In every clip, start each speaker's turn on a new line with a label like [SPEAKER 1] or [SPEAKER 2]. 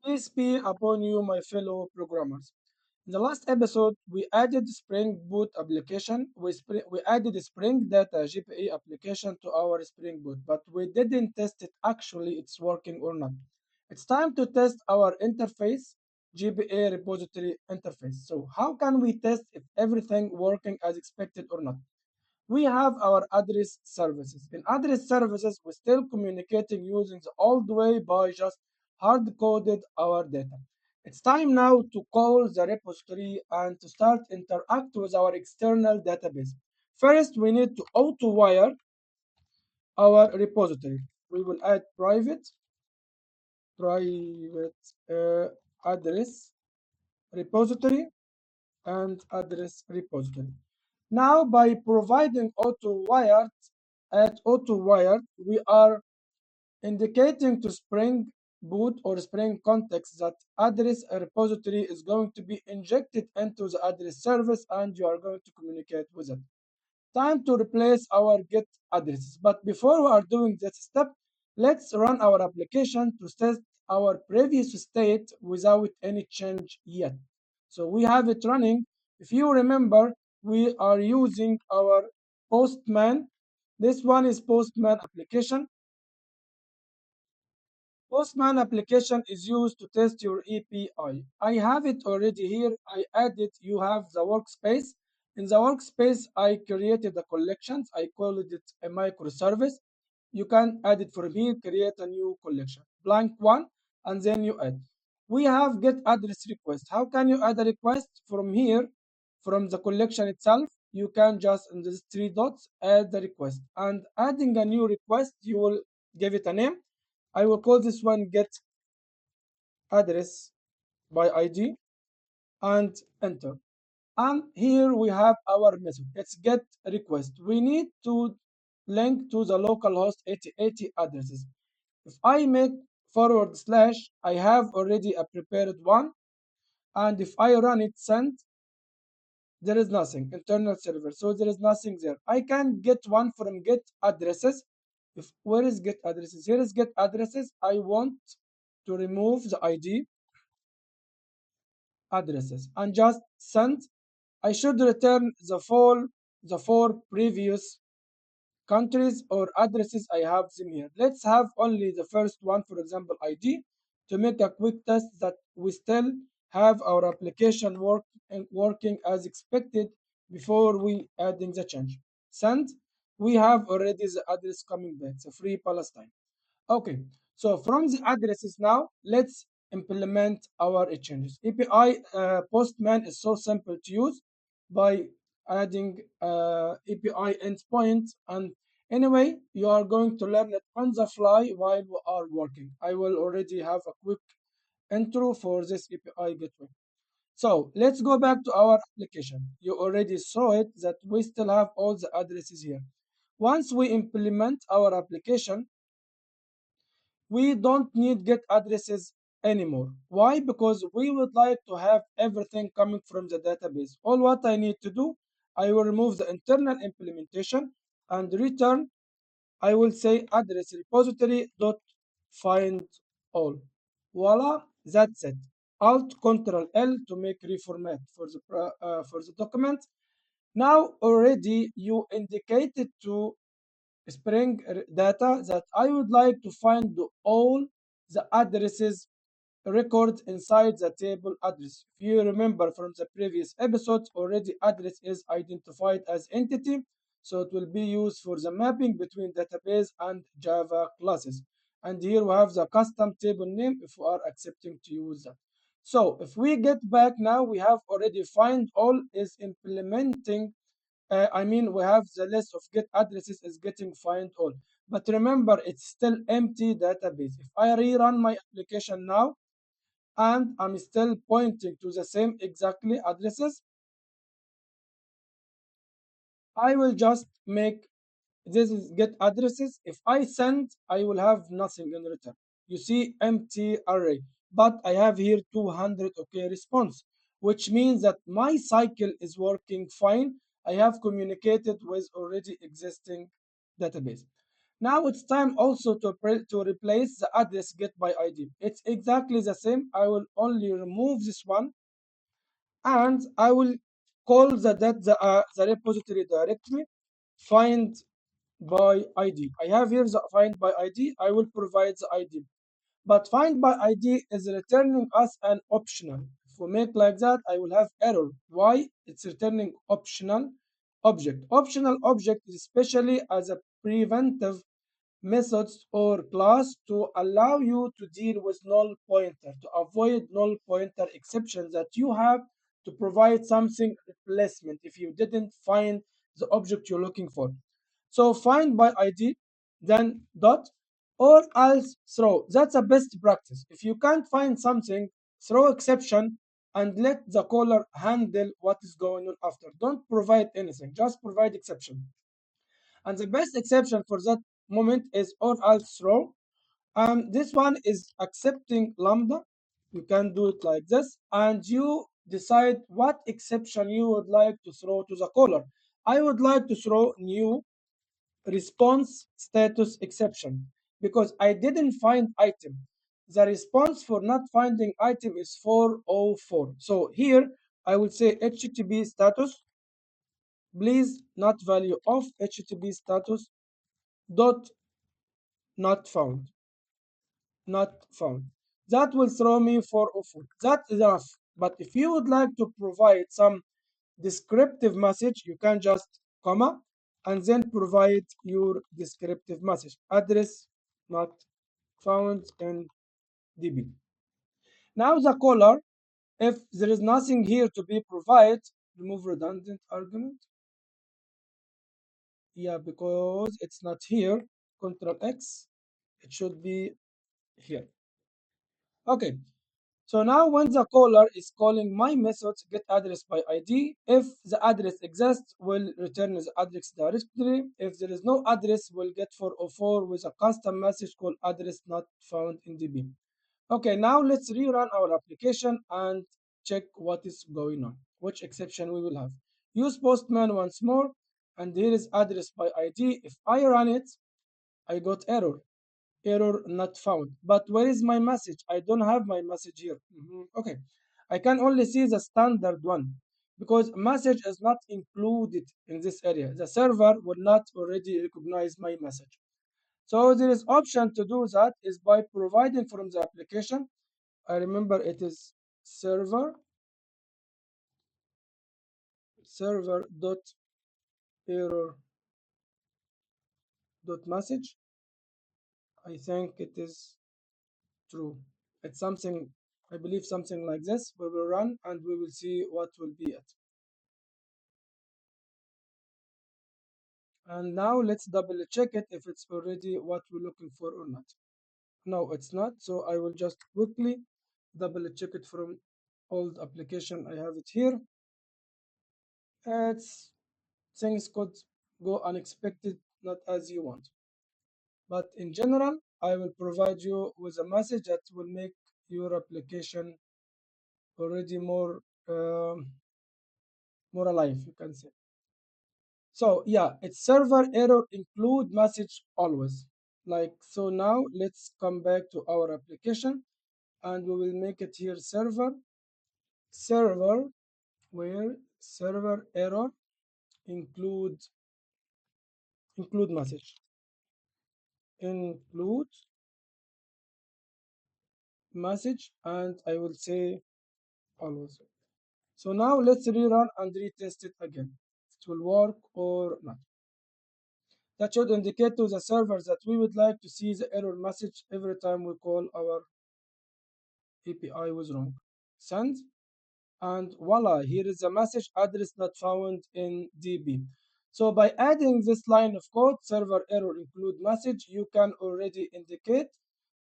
[SPEAKER 1] Peace be upon you, my fellow programmers. In the last episode, we added Spring Boot application. We added the Spring Data GPA application to our Spring Boot, but we didn't test it actually it's working or not. It's time to test our interface, GPA repository interface. So how can we test if everything working as expected or not? We have our address services. In address services, we're still communicating using the old way by just hard coded our data. It's time now to call the repository and to start interact with our external database. First, we need to auto wire our repository. We will add private address repository and address repository. Now, by providing auto-wired, we are indicating to Spring Boot or Spring context that address repository is going to be injected into the address service and you are going to communicate with it. Time to replace our get addresses. But before we are doing this step, let's run our application to test our previous state without any change yet. So we have it running. If you remember, we are using our Postman. This one is Postman application. Postman application is used to test your API. I have it already here. I added, you have the workspace. In the workspace, I created the collections. I called it a microservice. You can add it from here, create a new collection, blank one, and then you add. We have get address request. How can you add a request from here, from the collection itself? You can just in these three dots add the request. And adding a new request, you will give it a name. I will call this one get address by ID and enter. And here we have our method. It's get request. We need to link to the localhost 8080 addresses. If I make forward slash, I have already a prepared one. And if I run it send, there is nothing. Internal server. So there is nothing there. I can get one from get addresses. If where is get addresses? Here is get addresses. I want to remove the ID addresses and just send. I should return the four previous countries or addresses. I have them here. Let's have only the first one, for example, ID, to make a quick test that we still have our application working as expected before we adding the change. Send. We have already the address coming back, the free Palestine. Okay, so from the addresses now, let's implement our changes. API Postman is so simple to use by adding API endpoint. And anyway, you are going to learn it on the fly while we are working. I will already have a quick intro for this API gateway. So let's go back to our application. You already saw it that we still have all the addresses here. Once we implement our application, we don't need get addresses anymore. Why? Because we would like to have everything coming from the database. All what I need to do, I will remove the internal implementation and return, I will say address repository dot find all. Voila, that's it. Alt Control L to make reformat for the document. Now already you indicated to Spring data that I would like to find all the addresses records inside the table address. If you remember from the previous episodes, already address is identified as entity, so it will be used for the mapping between database and Java classes. And here we have the custom table name if we are accepting to use that. So if we get back now, we have already find all is implementing we have the list of get addresses is getting find all. But remember, it's still empty database. If I rerun my application now and I'm still pointing to the same exactly addresses, I will just make this is get addresses. If I send, I will have nothing in return. You see, empty array. But I have here 200 OK response, which means that my cycle is working fine. I have communicated with already existing database. Now it's time also to replace the address get by ID. It's exactly the same. I will only remove this one and I will call the repository directly find by ID. I have here the find by ID. I will provide the ID. But find by ID is returning us an optional. If we make like that, I will have error. Why? It's returning optional object. Optional object is especially as a preventive methods or class to allow you to deal with null pointer, to avoid null pointer exception that you have to provide something replacement if you didn't find the object you're looking for. So find by ID, then dot, or else throw. That's a best practice. If you can't find something, throw exception and let the caller handle what is going on after. Don't provide anything, just provide exception. And the best exception for that moment is or else throw. This one is accepting lambda. You can do it like this, and you decide what exception you would like to throw to the caller. I would like to throw new response status exception because I didn't find item. The response for not finding item is 404. So here I will say HTTP status, please not value of HTTP status dot not found, not found. That will throw me 404. That is enough. But if you would like to provide some descriptive message, you can just comma and then provide your descriptive message. Address not found in DB. Now the caller, if there is nothing here to be provided, remove redundant argument. Yeah, because it's not here. Control X. It should be here. Okay. So now when the caller is calling my method get address by ID, if the address exists, will return the address directory. If there is no address, we'll get 404 with a custom message called address not found in DB. Okay, now let's rerun our application and check what is going on, which exception we will have. Use Postman once more, and here is address by ID. If I run it, I got error not found. But where is my message? I don't have my message here. Okay, I can only see the standard one because message is not included in this area. The server will not already recognize my message. So there is option to do that is by providing from the application. I remember it is server dot error dot message. I think it is true. It's something, I believe something like this. We will run and we will see what will be it. And now let's double check it if it's already what we're looking for or not. No, it's not. So I will just quickly double check it from old application. I have it here. It's things could go unexpected, not as you want. But in general, I will provide you with a message that will make your application already more alive, you can say. So yeah, it's server error include message always. Like so now let's come back to our application and we will make it here server where server error include message include message and I will say always. So now let's rerun and retest it again. It will work or not. That should indicate to the server that we would like to see the error message every time we call our API was wrong. Send, and voila, here is a message address not found in DB. So by adding this line of code, server error include message, you can already indicate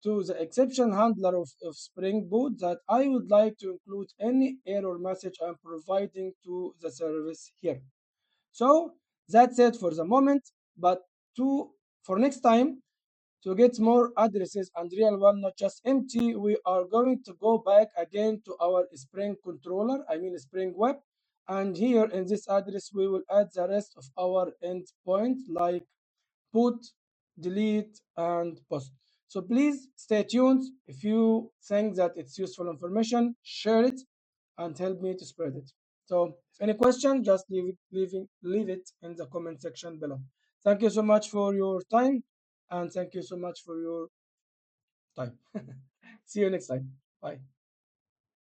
[SPEAKER 1] to the exception handler of Spring Boot that I would like to include any error message I'm providing to the service here. So that's it for the moment, but to for next time, to get more addresses and real one, not just empty, we are going to go back again to our Spring controller, I mean Spring Web. And here in this address, we will add the rest of our endpoint like put delete, and post. So please stay tuned. If you think that it's useful information, share it and help me to spread it. So if any question, just leave it in the comment section below. Thank you so much for your time and thank you so much for your time. See you next time. Bye.